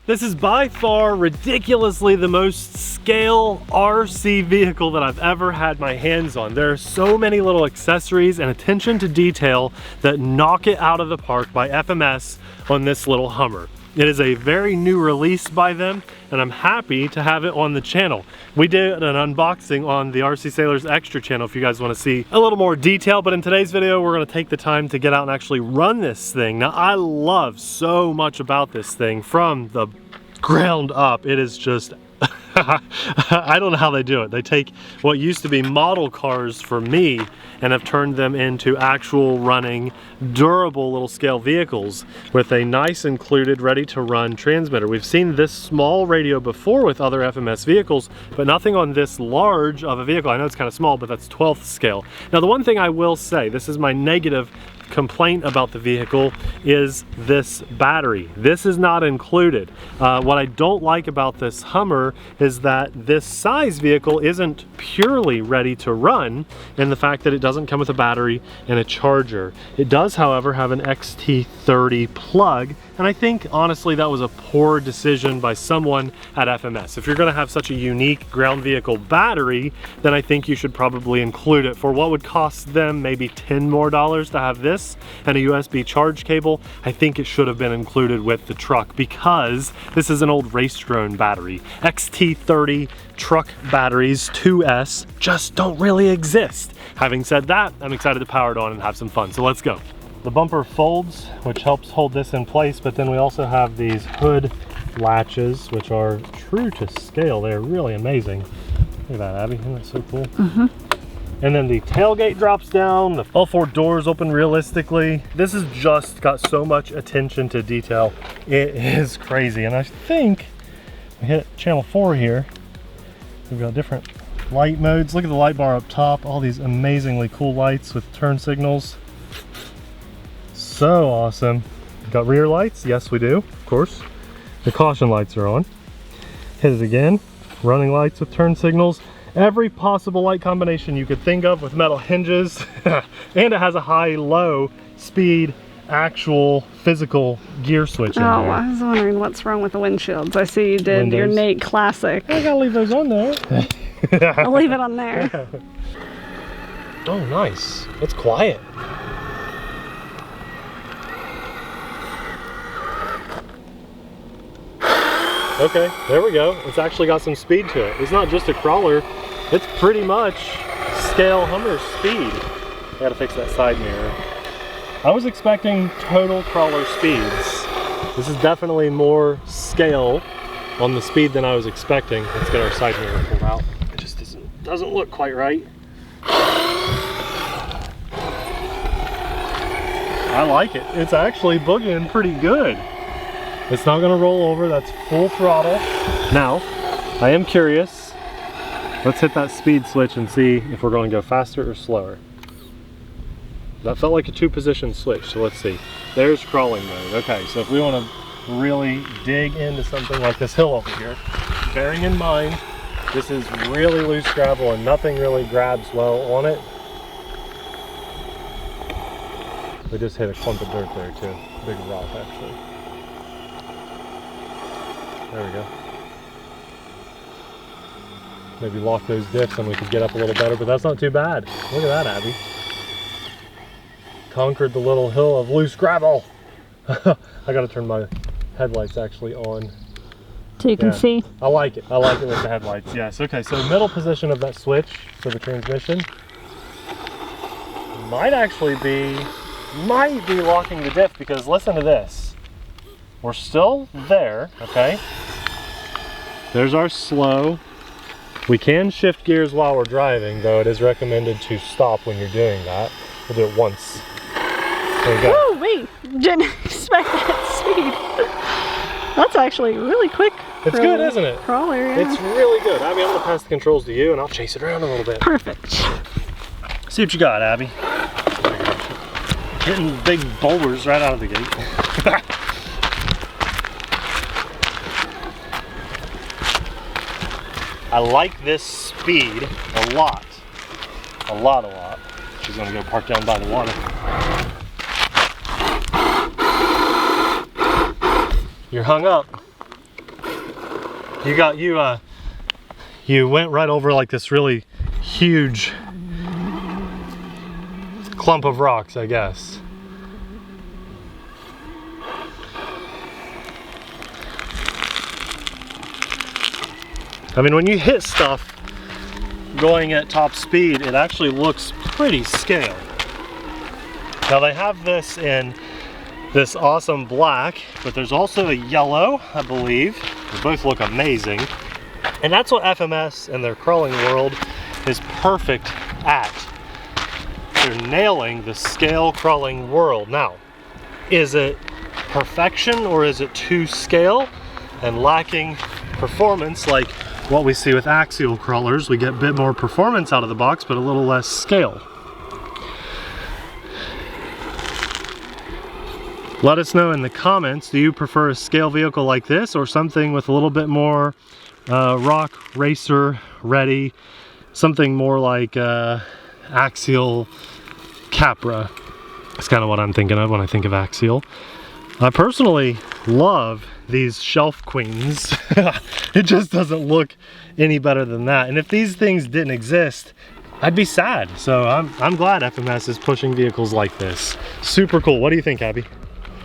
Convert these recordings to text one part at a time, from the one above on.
This is by far ridiculously the most scale RC vehicle that I've ever had my hands on. There are so many little accessories and attention to detail that knock it out of the park by FMS on this little Hummer. It is a very new release by them, and I'm happy to have it on the channel. We did an unboxing on the TheRcSaylors Extra channel if you guys want to see a little more detail, but in today's video we're going to take the time to get out and actually run this thing. Now I love so much about this thing from the ground up. It is just I don't know how they do it. They take what used to be model cars for me and have turned them into actual running, durable little scale vehicles with a nice included ready to run transmitter. We've seen this small radio before with other FMS vehicles, but nothing on this large of a vehicle. I know it's kind of small, but that's 12th scale. Now the one thing I will say, this is my negative complaint about the vehicle, is this battery. This is not included. What I don't like about this Hummer is that this size vehicle isn't purely ready to run, and the fact that it doesn't come with a battery and a charger. It does, however, have an XT30 plug, and I think honestly that was a poor decision by someone at FMS. If you're going to have such a unique ground vehicle battery, then I think you should probably include it. For what would cost them maybe $10 more to have this and a USB charge cable, I think it should have been included with the truck, because this is an old race drone battery. XT30 truck batteries 2S just don't really exist. Having said that, I'm excited to power it on and have some fun, so let's go. The bumper folds, which helps hold this in place, but then we also have these hood latches, which are true to scale. They're really amazing. Look at that, Abby, isn't that so cool? And then the tailgate drops down, all four doors open realistically. This has just got so much attention to detail. It is crazy, and I think we hit channel 4 here. We've got different light modes. Look at the light bar up top, all these amazingly cool lights with turn signals. So awesome. Got rear lights? Yes, we do, of course. The caution lights are on. Hit it again. Running lights with turn signals. Every possible light combination you could think of with metal hinges. And it has a high-low speed, actual physical gear switch in there. I was wondering what's wrong with the windshields. I see you did your Nate Classic. I gotta leave those on there. I'll leave it on there. Yeah. Oh, nice. It's quiet. Okay, there we go. It's actually got some speed to it. It's not just a crawler, it's pretty much scale Hummer speed. I gotta fix that side mirror. I was expecting total crawler speeds. This is definitely more scale on the speed than I was expecting. Let's get our side mirror pulled out. It just doesn't look quite right. I like it. It's actually boogieing pretty good. It's not gonna roll over, that's full throttle. Now, I am curious. Let's hit that speed switch and see if we're gonna go faster or slower. That felt like a 2-position switch, so let's see. There's crawling mode. Okay, so if we wanna really dig into something like this hill over here, bearing in mind, this is really loose gravel and nothing really grabs well on it. We just hit a clump of dirt there too, big rock actually. There we go. Maybe lock those diffs and we could get up a little better, but that's not too bad. Look at that, Abby. Conquered the little hill of loose gravel. I gotta turn my headlights actually on. So you can see. I like it. I like it with the headlights, yes. Okay, so middle position of that switch for the transmission might be locking the diff, because listen to this. We're still there, okay? There's our slow. We can shift gears while we're driving, though it is recommended to stop when you're doing that. We'll do it once. There we go. Oh, wait, didn't expect that speed. That's actually really quick. It's good, isn't it? Crawler, yeah. It's really good. Abby, I'm gonna pass the controls to you and I'll chase it around a little bit. Perfect. See what you got, Abby. Hitting big boulders right out of the gate. I like this speed a lot. A lot. She's gonna go park down by the water. You're hung up. You went right over like this really huge clump of rocks, I guess. I mean, when you hit stuff going at top speed, it actually looks pretty scale. Now they have this in this awesome black, but there's also a yellow, I believe. They both look amazing. And that's what FMS and their crawling world is perfect at. They're nailing the scale crawling world. Now, is it perfection or is it too scale and lacking performance like what we see with axial crawlers? We get a bit more performance out of the box, but a little less scale. Let us know in the comments, do you prefer a scale vehicle like this or something with a little bit more rock racer ready, something more like axial Capra? That's kind of what I'm thinking of when I think of axial. I personally love these shelf queens. It just doesn't look any better than that. And if these things didn't exist, I'd be sad. So I'm glad FMS is pushing vehicles like this. Super cool. What do you think, Abby?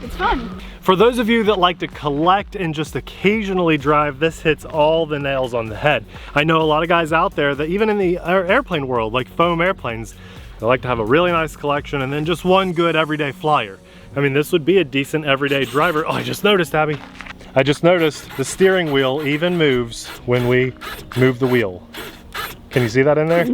It's fun. For those of you that like to collect and just occasionally drive, this hits all the nails on the head. I know a lot of guys out there that even in the airplane world, like foam airplanes, they like to have a really nice collection and then just one good everyday flyer. I mean, this would be a decent everyday driver. Oh, I just noticed, Abby. I just noticed the steering wheel even moves when we move the wheel. Can you see that in there?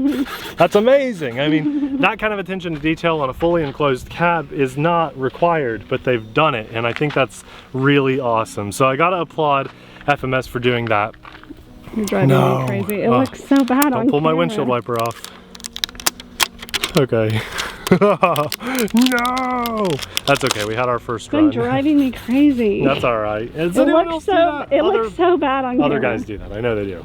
That's amazing. I mean, that kind of attention to detail on a fully enclosed cab is not required, but they've done it, and I think that's really awesome. So I gotta applaud FMS for doing that. You're driving me crazy. It looks so bad on camera. Don't pull my windshield wiper off. Okay. No! That's okay, we had our first run. It's been driving me crazy. That's all right. It looks so bad on camera. Other guys do that, I know they do.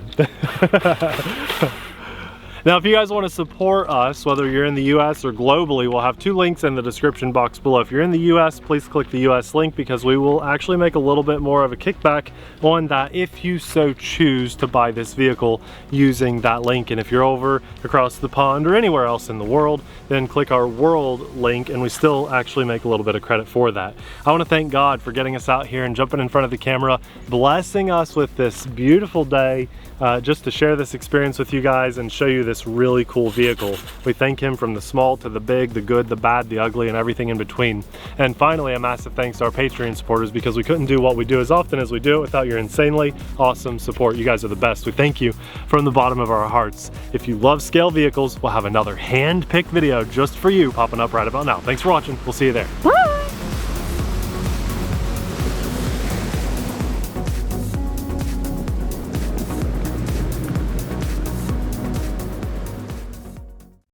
Now, if you guys want to support us, whether you're in the US or globally, we'll have 2 links in the description box below. If you're in the US, please click the US link because we will actually make a little bit more of a kickback on that if you so choose to buy this vehicle using that link. And if you're over across the pond or anywhere else in the world, then click our world link and we still actually make a little bit of credit for that. I want to thank God for getting us out here and jumping in front of the camera, blessing us with this beautiful day, just to share this experience with you guys and show you this really cool vehicle. We thank him from the small to the big, the good, the bad, the ugly, and everything in between. And finally, a massive thanks to our Patreon supporters because we couldn't do what we do as often as we do it without your insanely awesome support. You guys are the best. We thank you from the bottom of our hearts. If you love scale vehicles, we'll have another hand-picked video just for you popping up right about now. Thanks for watching. We'll see you there. Bye.